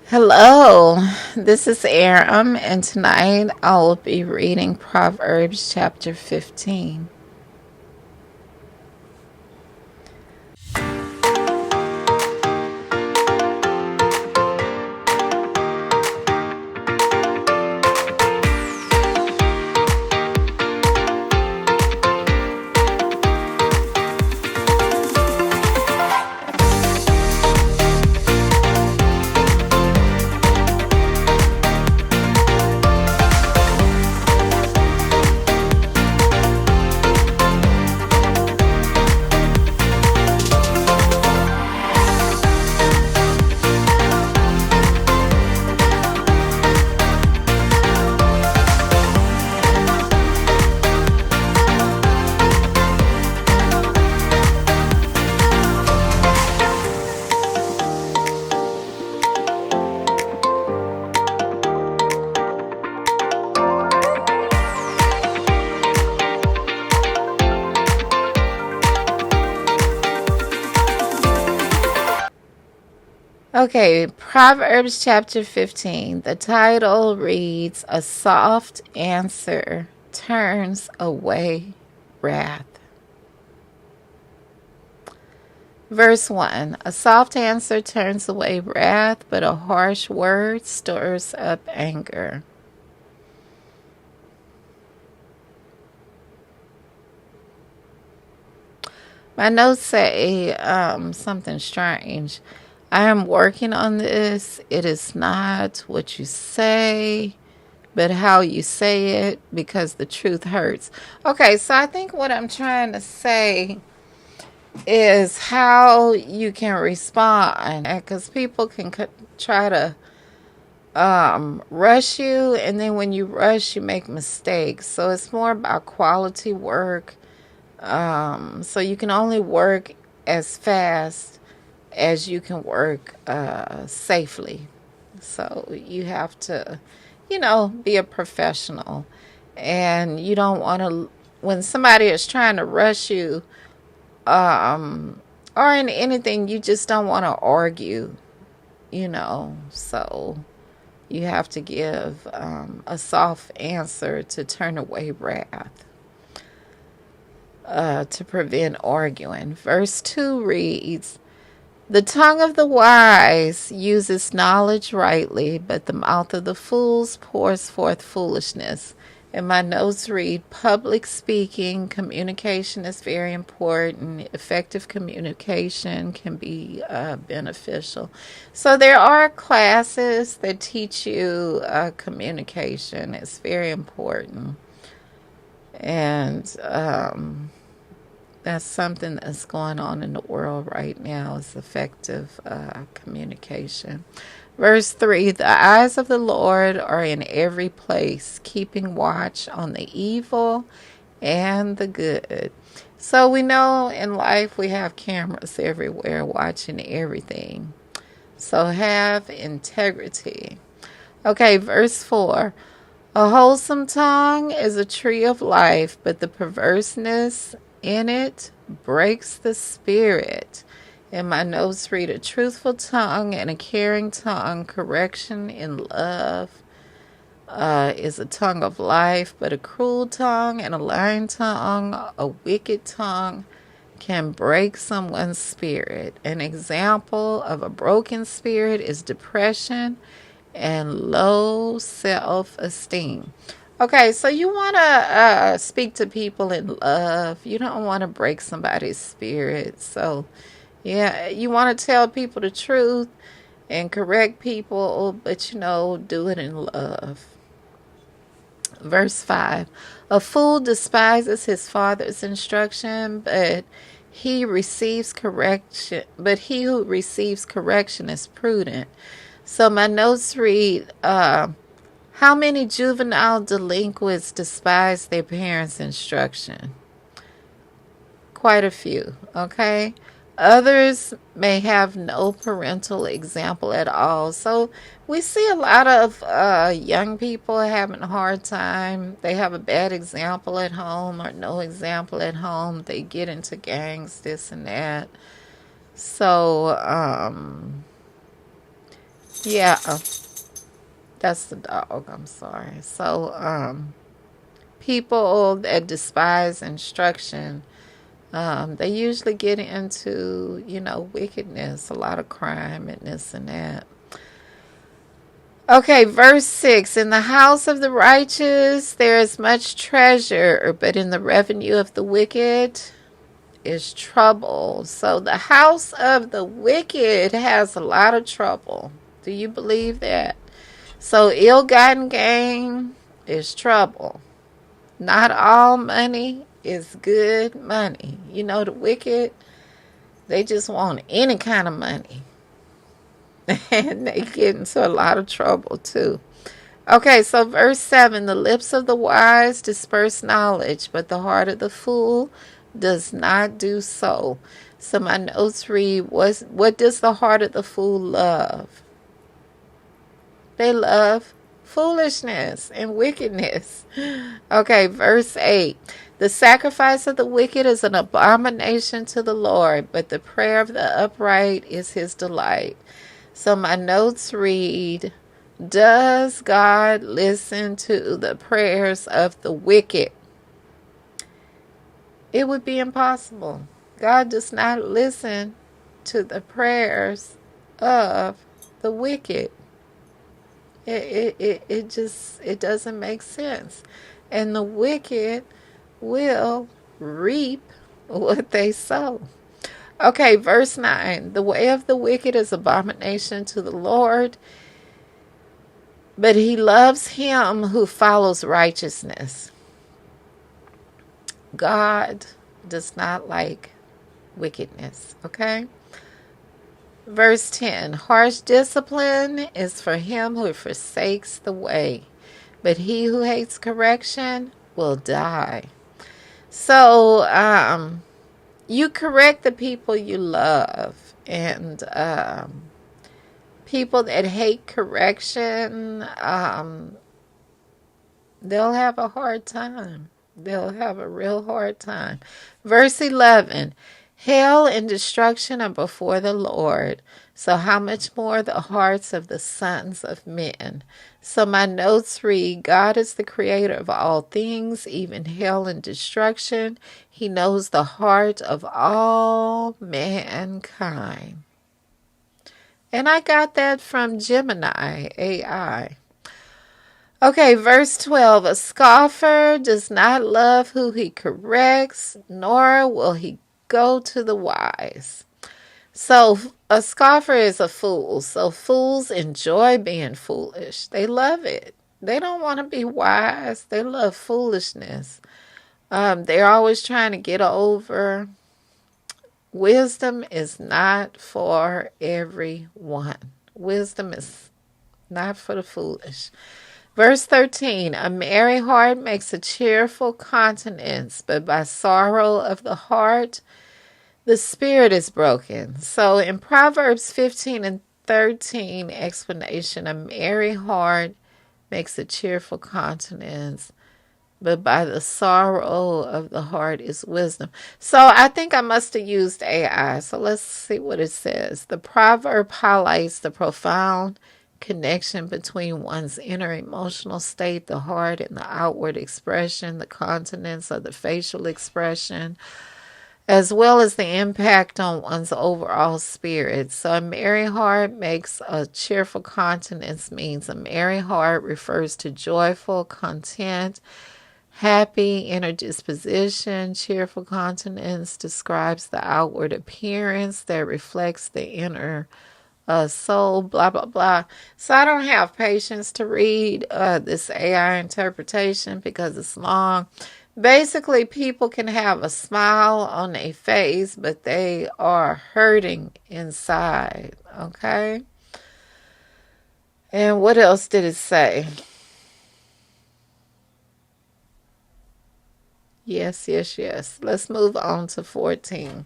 Hello, this is Arym, and tonight I will be reading Proverbs Chapter 15. Okay, Proverbs Chapter 15. The title reads, A Soft Answer Turns Away Wrath. Verse 1. A soft answer turns away wrath, but a harsh word stirs up anger. My notes say something strange. I am working on this. It is not what you say, but how you say it, because the truth hurts. Okay, so I think what I'm trying to say is how you can respond, because people can try to rush you, and then when you rush, you make mistakes. So it's more about quality work. So you can only work as fast as you can work safely. So you have to, be a professional. And you don't want to, when somebody is trying to rush you, or in anything, you just don't want to argue, So you have to give a soft answer to turn away wrath. To prevent arguing. Verse 2 reads, The tongue of the wise uses knowledge rightly, but the mouth of the fools pours forth foolishness. And my notes read, public speaking, communication is very important. Effective communication can be beneficial. So there are classes that teach you communication. It's very important. And that's something that's going on in the world right now, is effective communication. Verse 3, the eyes of the Lord are in every place, keeping watch on the evil and the good. So we know in life we have cameras everywhere watching everything. So have integrity. Okay, verse 4. A wholesome tongue is a tree of life, but the perverseness in it breaks the spirit. And my notes read, a truthful tongue and a caring tongue, correction in love is a tongue of life, but a cruel tongue and a lying tongue, a wicked tongue, can break someone's spirit. An example of a broken spirit is depression and low self-esteem. Okay, so you want to speak to people in love. You don't want to break somebody's spirit. So, yeah, you want to tell people the truth and correct people, but, do it in love. Verse 5. A fool despises his father's instruction, but he who receives correction is prudent. So my notes read, how many juvenile delinquents despise their parents' instruction? Quite a few, okay? Others may have no parental example at all. So we see a lot of young people having a hard time. They have a bad example at home or no example at home. They get into gangs, this and that. So Yeah, that's the dog. I'm sorry. So, people that despise instruction, they usually get into, wickedness, a lot of crime and this and that. Okay, verse 6. In the house of the righteous there is much treasure, but in the revenue of the wicked is trouble. So the house of the wicked has a lot of trouble. Do you believe that? So ill-gotten gain is trouble. Not all money is good money. The wicked, they just want any kind of money. And they get into a lot of trouble too. Okay, so verse 7, the lips of the wise disperse knowledge, but the heart of the fool does not do so. So my notes read, what does the heart of the fool love? They love foolishness and wickedness. Okay, verse 8, the sacrifice of the wicked is an abomination to the Lord, but the prayer of the upright is his delight. So my notes read, does God listen to the prayers of the wicked? It would be impossible. God does not listen to the prayers of the wicked. It doesn't make sense. And the wicked will reap what they sow. Okay, verse 9. The way of the wicked is abomination to the Lord, but he loves him who follows righteousness. God does not like wickedness, okay? Verse 10, harsh discipline is for him who forsakes the way, but he who hates correction will die. So, you correct the people you love, and people that hate correction, they'll have a hard time. They'll have a real hard time. Verse 11, hell and destruction are before the Lord, so how much more the hearts of the sons of men. So my notes read, God is the creator of all things, even hell and destruction. He knows the heart of all mankind. And I got that from Gemini AI. Okay, verse 12. A scoffer does not love who he corrects, nor will he go to the wise. So a scoffer is a fool. So fools enjoy being foolish. They love it. They don't want to be wise. They love foolishness. They're always trying to get over. Wisdom is not for everyone. Wisdom is not for the foolish. Verse 13, a merry heart makes a cheerful countenance, but by sorrow of the heart, the spirit is broken. So in Proverbs 15 and 13 explanation, a merry heart makes a cheerful countenance, but by the sorrow of the heart is wisdom. So I think I must have used AI. So let's see what it says. The proverb highlights the profound connection between one's inner emotional state, the heart, and the outward expression, the countenance or the facial expression, as well as the impact on one's overall spirit. So a merry heart makes a cheerful countenance means a merry heart refers to joyful, content, happy inner disposition. Cheerful countenance describes the outward appearance that reflects the inner soul, blah, blah, blah. So I don't have patience to read this AI interpretation because it's long. Basically, people can have a smile on their face, but they are hurting inside, okay? And what else did it say? Yes. Let's move on to 14.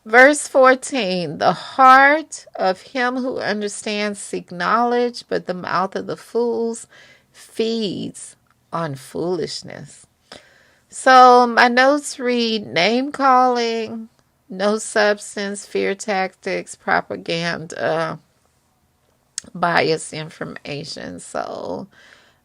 Verse 14, the heart of him who understands seek knowledge, but the mouth of the fools feeds on foolishness. So my notes read name calling, no substance, fear tactics, propaganda, biased information. So,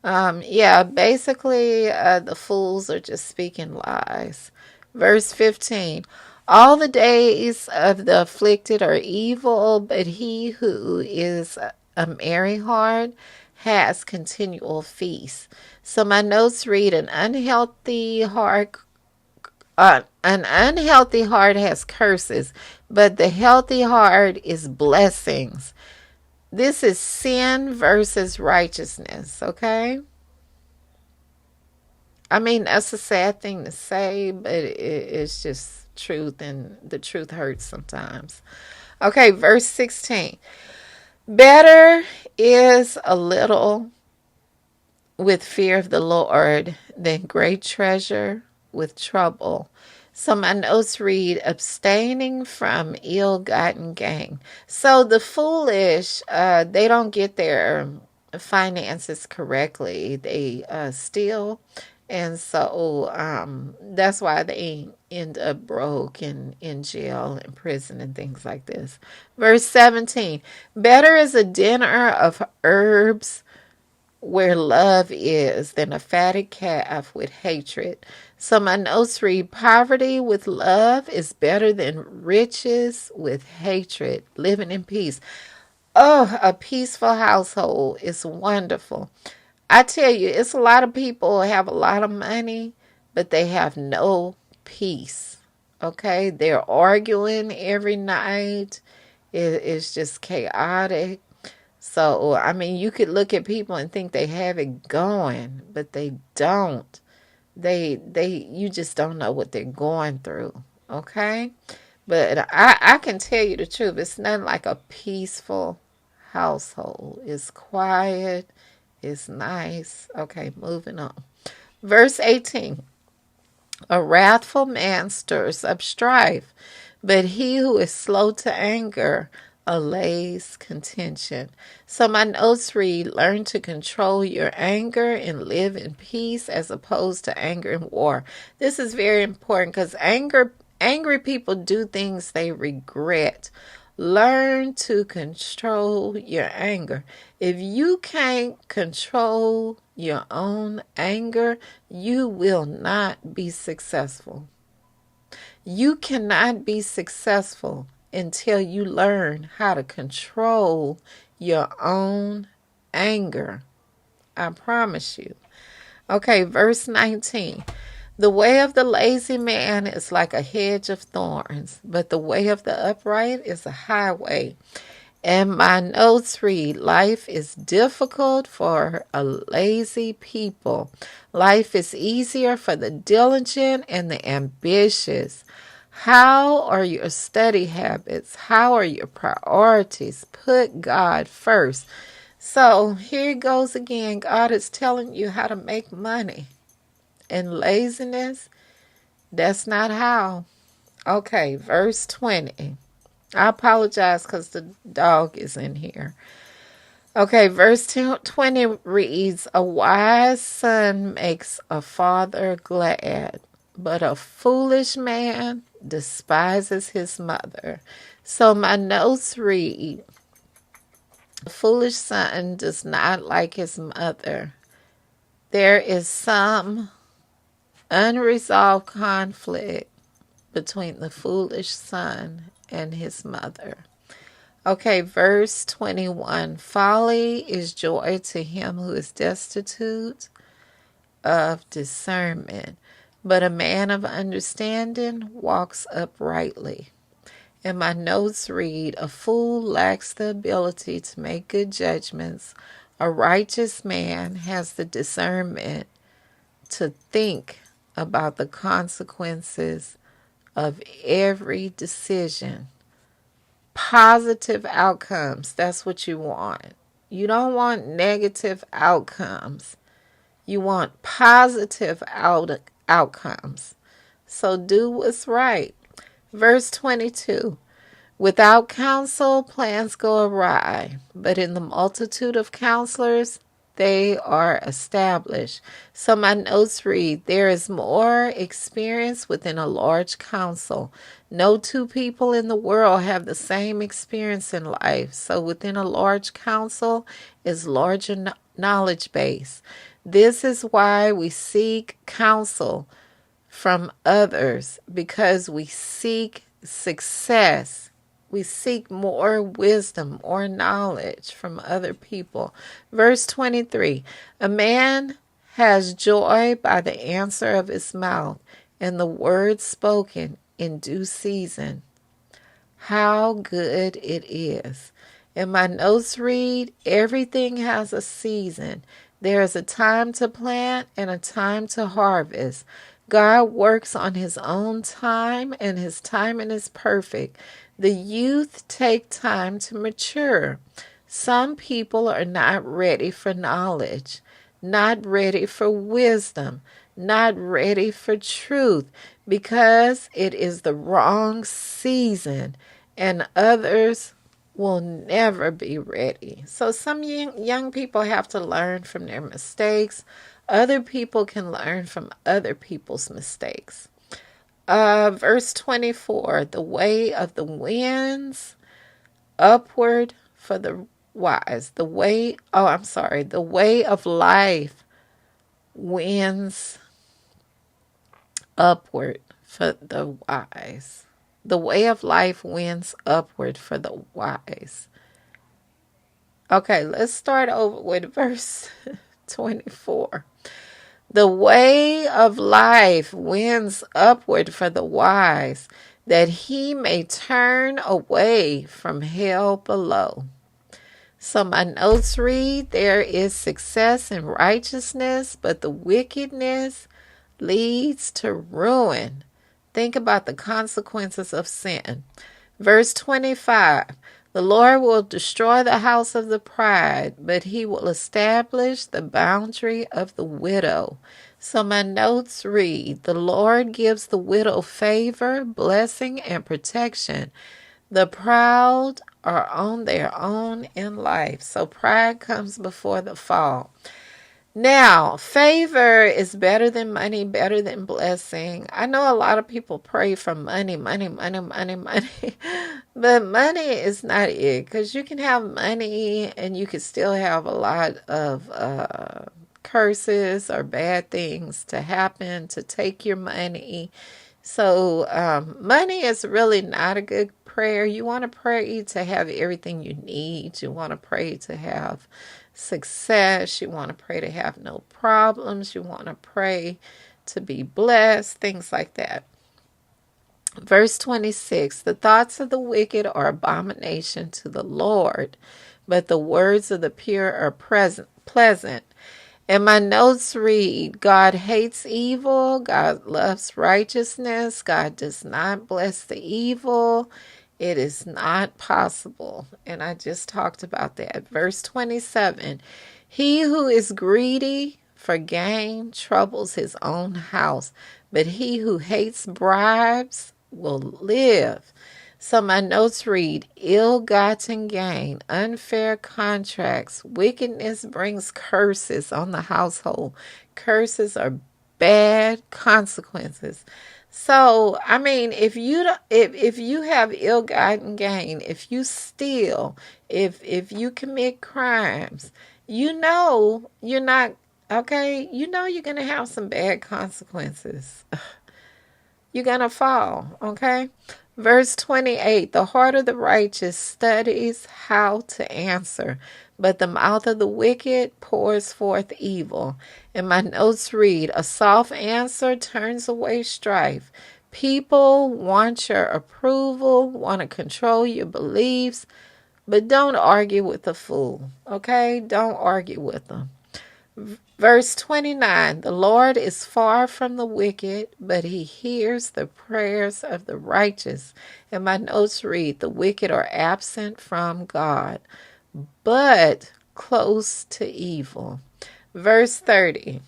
yeah, basically, the fools are just speaking lies. Verse 15. All the days of the afflicted are evil, but he who is a merry heart has continual feast. So my notes read, an unhealthy heart has curses, but the healthy heart is blessings. This is sin versus righteousness, okay? I mean, that's a sad thing to say, but it's just truth, and the truth hurts sometimes. Okay, verse 16. Better is a little with fear of the Lord than great treasure with trouble. So my notes read, abstaining from ill-gotten gain. So the foolish, they don't get their finances correctly. They steal. And so that's why they end up broke and in jail and prison and things like this. Verse 17, better is a dinner of herbs where love is than a fatted calf with hatred. So my notes read, poverty with love is better than riches with hatred. Living in peace. Oh, a peaceful household is wonderful. I tell you, it's a lot of people who have a lot of money, but they have no peace. Okay? They're arguing every night. It's just chaotic. So, I mean, you could look at people and think they have it going, but they don't. You just don't know what they're going through. Okay? But I can tell you the truth. It's nothing like a peaceful household. It's quiet. It's nice. Okay, moving on. Verse 18. A wrathful man stirs up strife, but he who is slow to anger allays contention. So my notes read, learn to control your anger and live in peace as opposed to anger and war. This is very important because angry people do things they regret. Learn to control your anger. If you can't control your own anger, you will not be successful. You cannot be successful until you learn how to control your own anger. I promise you. Okay, verse 19. The way of the lazy man is like a hedge of thorns, but the way of the upright is a highway. And my notes read, life is difficult for a lazy people. Life is easier for the diligent and the ambitious. How are your study habits? How are your priorities? Put God first. So here it goes again. God is telling you how to make money. And laziness, that's not how. Okay, verse 20. I apologize because the dog is in here. Okay, verse 20 reads, a wise son makes a father glad, but a foolish man despises his mother. So my notes read, a foolish son does not like his mother. There is some unresolved conflict between the foolish son and his mother. Okay, verse 21. Folly is joy to him who is destitute of discernment, but a man of understanding walks uprightly. And my notes read, a fool lacks the ability to make good judgments. A righteous man has the discernment to think about the consequences of every decision. Positive outcomes, that's what you want. You don't want negative outcomes. You want positive outcomes. So do what's right. Verse 22. Without counsel, plans go awry, but in the multitude of counselors, they are established. So my notes read, there is more experience within a large council. No two people in the world have the same experience in life. So within a large council is larger knowledge base. This is why we seek counsel from others, because we seek success. We seek more wisdom or knowledge from other people. Verse 23, a man has joy by the answer of his mouth, and the word spoken in due season. How good it is. And my notes read, everything has a season. There is a time to plant and a time to harvest. God works on his own time, and his timing is perfect. The youth take time to mature. Some people are not ready for knowledge, not ready for wisdom, not ready for truth, because it is the wrong season, and others will never be ready. So some young people have to learn from their mistakes. Other people can learn from other people's mistakes. Verse 24, the way of the winds upward for the wise. The way of life winds upward for the wise. The way of life winds upward for the wise. Okay, let's start over with verse 24. The way of life winds upward for the wise, that he may turn away from hell below. So my notes read, there is success in righteousness, but the wickedness leads to ruin. Think about the consequences of sin. Verse 25, the Lord will destroy the house of the pride, but he will establish the boundary of the widow. So my notes read, the Lord gives the widow favor, blessing, and protection. The proud are on their own in life. So pride comes before the fall. Now, favor is better than money, better than blessing. I know a lot of people pray for money. But money is not it, because you can have money and you can still have a lot of curses or bad things to happen to take your money. So money is really not a good prayer. You want to pray to have everything you need. You want to pray to have success. You want to pray to have no problems. You want to pray to be blessed, things like that. Verse 26, the thoughts of the wicked are abomination to the Lord, but the words of the pure are pleasant. And my notes read, God hates evil, God loves righteousness, God does not bless the evil. It is not possible. And I just talked about that. Verse 27, he who is greedy for gain troubles his own house, but he who hates bribes will live. So my notes read, ill-gotten gain, unfair contracts, wickedness brings curses on the household. Curses are bad consequences. So, I mean, if you have ill-gotten gain, if you steal, if you commit crimes, you know you're not, okay, you know you're going to have some bad consequences. You're going to fall, okay? Verse 28, the heart of the righteous studies how to answer, but the mouth of the wicked pours forth evil. And my notes read, a soft answer turns away strife. People want your approval, want to control your beliefs, but don't argue with a fool, okay? Don't argue with them. Verse 29, the Lord is far from the wicked, but he hears the prayers of the righteous. And my notes read, the wicked are absent from God, but close to evil. Verse 30,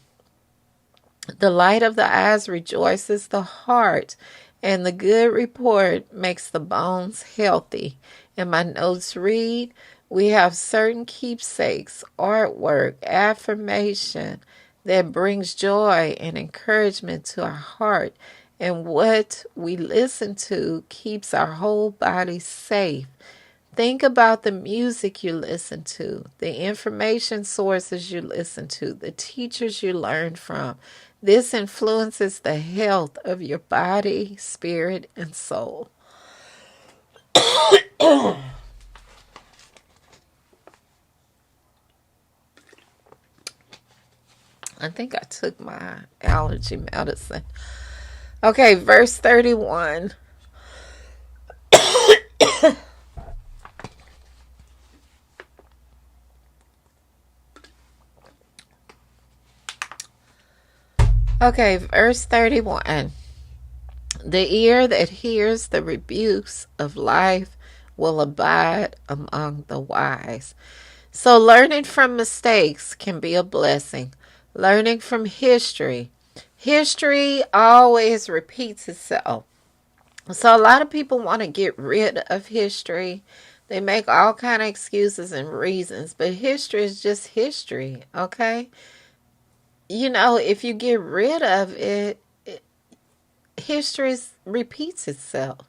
the light of the eyes rejoices the heart, and the good report makes the bones healthy. And my notes read, we have certain keepsakes, artwork, affirmation that brings joy and encouragement to our heart. And what we listen to keeps our whole body safe. Think about the music you listen to, the information sources you listen to, the teachers you learn from. This influences the health of your body, spirit, and soul. I think I took my allergy medicine. Okay, verse 31. Okay, verse 31. The ear that hears the rebukes of life will abide among the wise. So, learning from mistakes can be a blessing. Learning from history. History always repeats itself. So, a lot of people want to get rid of history. They make all kind of excuses and reasons, but history is just history, okay? If you get rid of it, history repeats itself.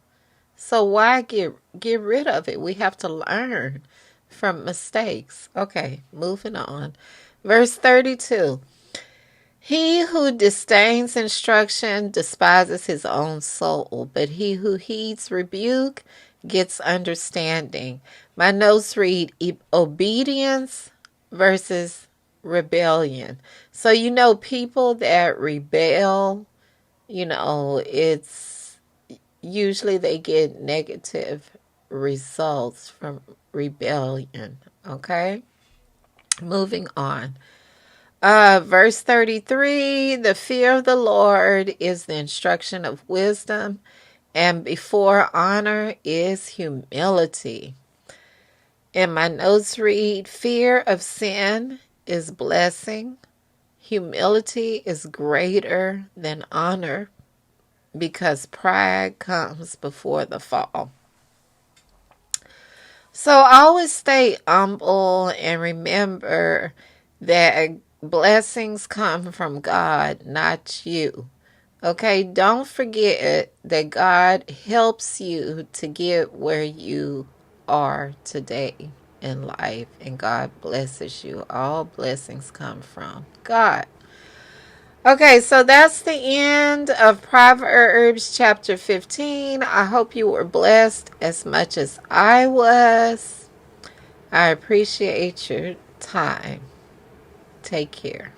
So why get rid of it? We have to learn from mistakes. Okay, moving on. Verse 32. He who disdains instruction despises his own soul, but he who heeds rebuke gets understanding. My notes read obedience versus rebellion. So people that rebel, it's usually they get negative results from rebellion. Okay, moving on. Verse 33, the fear of the Lord is the instruction of wisdom, and before honor is humility. And my notes read, fear of sin is blessing. Humility is greater than honor because pride comes before the fall. So always stay humble and remember that blessings come from God, not you. Okay, don't forget that God helps you to get where you are today in life, and God blesses you. All blessings come from God. Okay, so that's the end of Proverbs Chapter 15. I hope you were blessed as much as I was. I appreciate your time. Take care.